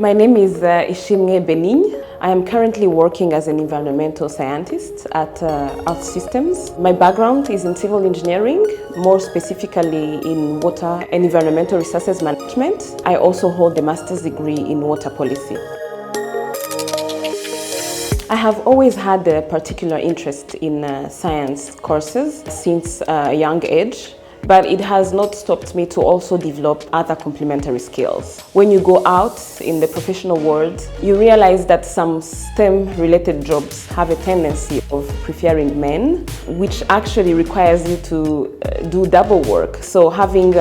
My name is Ishimwe Bénigne. I am currently working as an environmental scientist at Earth Systems. My background is in civil engineering, more specifically in water and environmental resources management. I also hold a master's degree in water policy. I have always had a particular interest in science courses since a young age. But it has not stopped me to also develop other complementary skills. When you go out in the professional world, you realize that some STEM-related jobs have a tendency of preferring men, which actually requires you to do double work. So having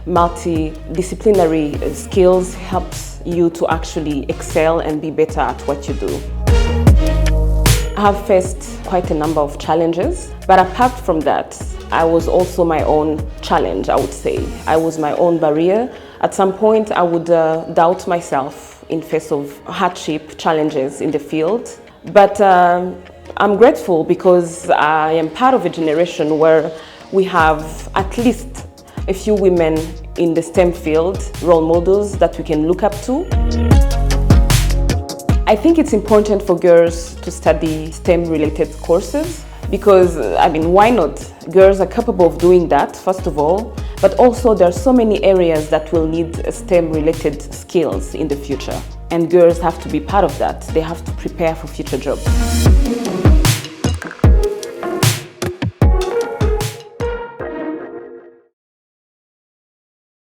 multidisciplinary skills helps you to actually excel and be better at what you do. I have faced quite a number of challenges, but apart from that, I was also my own challenge, I would say. I was my own barrier. At some point, I would doubt myself in face of hardship, challenges in the field. But I'm grateful because I am part of a generation where we have at least a few women in the STEM field, role models that we can look up to. I think it's important for girls to study STEM-related courses because, why not? Girls are capable of doing that, first of all, but also there are so many areas that will need STEM-related skills in the future. And girls have to be part of that. They have to prepare for future jobs.